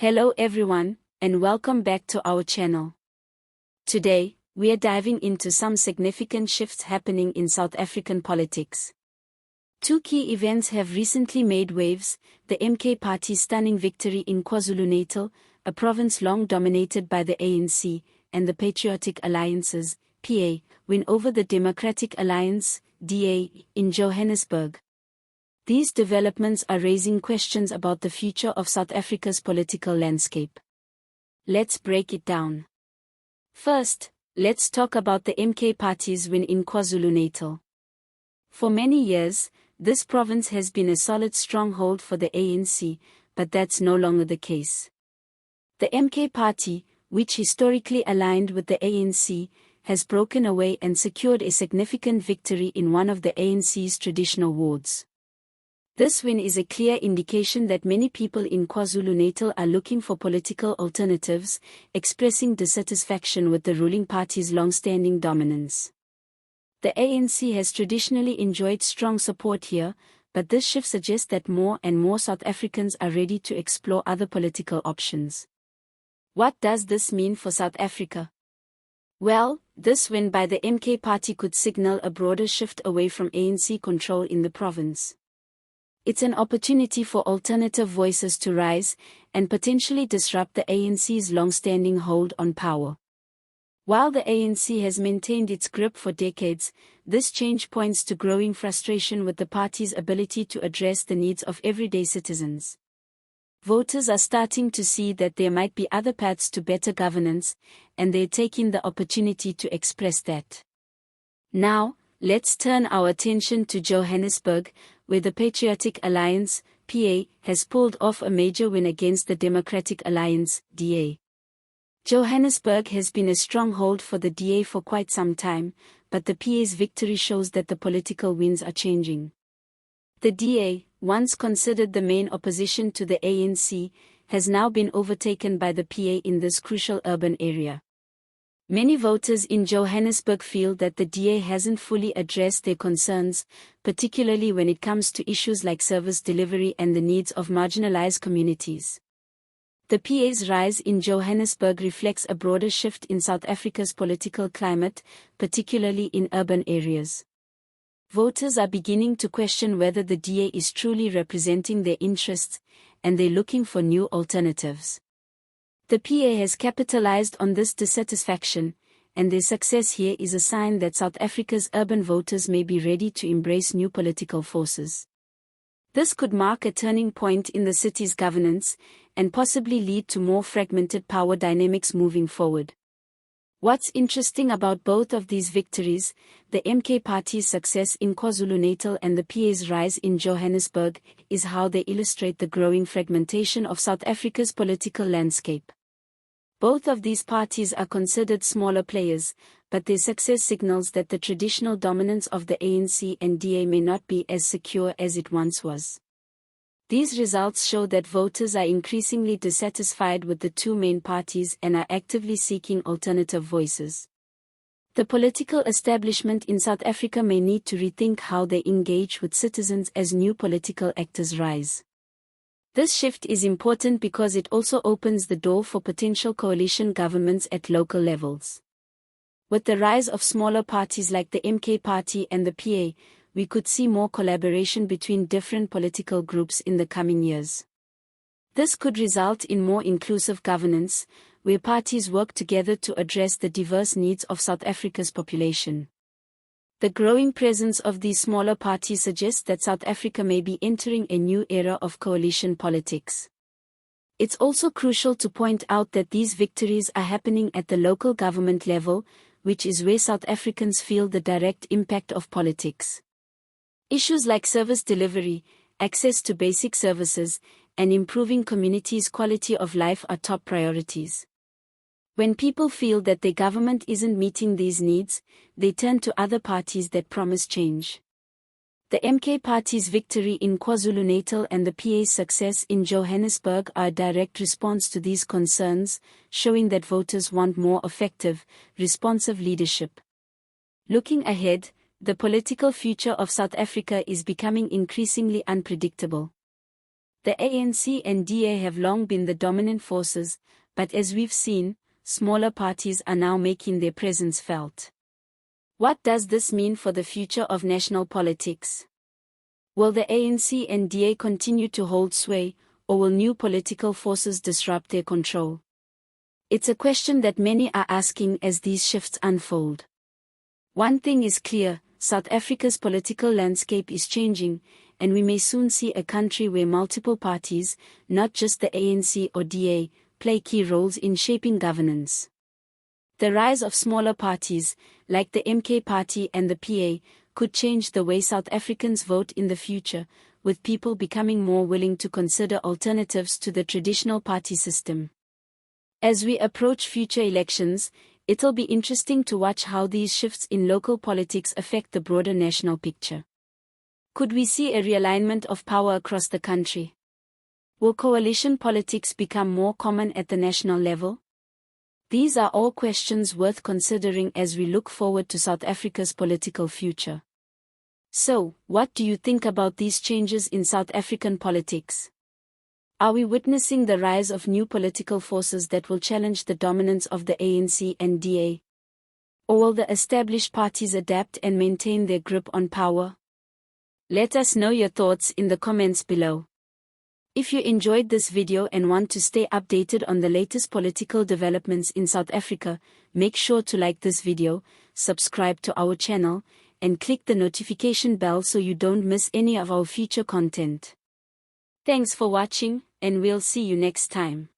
Hello everyone, and welcome back to our channel. Today, we are diving into some significant shifts happening in South African politics. Two key events have recently made waves: the MK Party's stunning victory in KwaZulu-Natal, a province long dominated by the ANC, and the Patriotic Alliance's PA win over the Democratic Alliance DA in Johannesburg. These developments are raising questions about the future of South Africa's political landscape. Let's break it down. First, let's talk about the MK Party's win in KwaZulu-Natal. For many years, this province has been a solid stronghold for the ANC, but that's no longer the case. The MK Party, which historically aligned with the ANC, has broken away and secured a significant victory in one of the ANC's traditional wards. This win is a clear indication that many people in KwaZulu-Natal are looking for political alternatives, expressing dissatisfaction with the ruling party's long-standing dominance. The ANC has traditionally enjoyed strong support here, but this shift suggests that more and more South Africans are ready to explore other political options. What does this mean for South Africa? Well, this win by the MK Party could signal a broader shift away from ANC control in the province. It's an opportunity for alternative voices to rise and potentially disrupt the ANC's long-standing hold on power. While the ANC has maintained its grip for decades, this change points to growing frustration with the party's ability to address the needs of everyday citizens. Voters are starting to see that there might be other paths to better governance, and they're taking the opportunity to express that. Now, let's turn our attention to Johannesburg, where the Patriotic Alliance, PA, has pulled off a major win against the Democratic Alliance, DA. Johannesburg has been a stronghold for the DA for quite some time, but the PA's victory shows that the political winds are changing. The DA, once considered the main opposition to the ANC, has now been overtaken by the PA in this crucial urban area. Many voters in Johannesburg feel that the DA hasn't fully addressed their concerns, particularly when it comes to issues like service delivery and the needs of marginalized communities. The PA's rise in Johannesburg reflects a broader shift in South Africa's political climate, particularly in urban areas. Voters are beginning to question whether the DA is truly representing their interests, and they're looking for new alternatives. The PA has capitalized on this dissatisfaction, and their success here is a sign that South Africa's urban voters may be ready to embrace new political forces. This could mark a turning point in the city's governance, and possibly lead to more fragmented power dynamics moving forward. What's interesting about both of these victories, the MK Party's success in KwaZulu-Natal and the PA's rise in Johannesburg, is how they illustrate the growing fragmentation of South Africa's political landscape. Both of these parties are considered smaller players, but their success signals that the traditional dominance of the ANC and DA may not be as secure as it once was. These results show that voters are increasingly dissatisfied with the two main parties and are actively seeking alternative voices. The political establishment in South Africa may need to rethink how they engage with citizens as new political actors rise. This shift is important because it also opens the door for potential coalition governments at local levels. With the rise of smaller parties like the MK Party and the PA, we could see more collaboration between different political groups in the coming years. This could result in more inclusive governance, where parties work together to address the diverse needs of South Africa's population. The growing presence of these smaller parties suggests that South Africa may be entering a new era of coalition politics. It's also crucial to point out that these victories are happening at the local government level, which is where South Africans feel the direct impact of politics. Issues like service delivery, access to basic services, and improving communities' quality of life are top priorities. When people feel that their government isn't meeting these needs, they turn to other parties that promise change. The MK Party's victory in KwaZulu-Natal and the PA's success in Johannesburg are a direct response to these concerns, showing that voters want more effective, responsive leadership. Looking ahead, the political future of South Africa is becoming increasingly unpredictable. The ANC and DA have long been the dominant forces, but as we've seen, smaller parties are now making their presence felt. What does this mean for the future of national politics? Will the ANC and DA continue to hold sway, or will new political forces disrupt their control? It's a question that many are asking as these shifts unfold. One thing is clear: South Africa's political landscape is changing, and we may soon see a country where multiple parties, not just the ANC or DA, play key roles in shaping governance. The rise of smaller parties, like the MK Party and the PA, could change the way South Africans vote in the future, with people becoming more willing to consider alternatives to the traditional party system. As we approach future elections, it'll be interesting to watch how these shifts in local politics affect the broader national picture. Could we see a realignment of power across the country? Will coalition politics become more common at the national level? These are all questions worth considering as we look forward to South Africa's political future. So, what do you think about these changes in South African politics? Are we witnessing the rise of new political forces that will challenge the dominance of the ANC and DA? Or will the established parties adapt and maintain their grip on power? Let us know your thoughts in the comments below. If you enjoyed this video and want to stay updated on the latest political developments in South Africa, make sure to like this video, subscribe to our channel, and click the notification bell so you don't miss any of our future content. Thanks for watching, and we'll see you next time.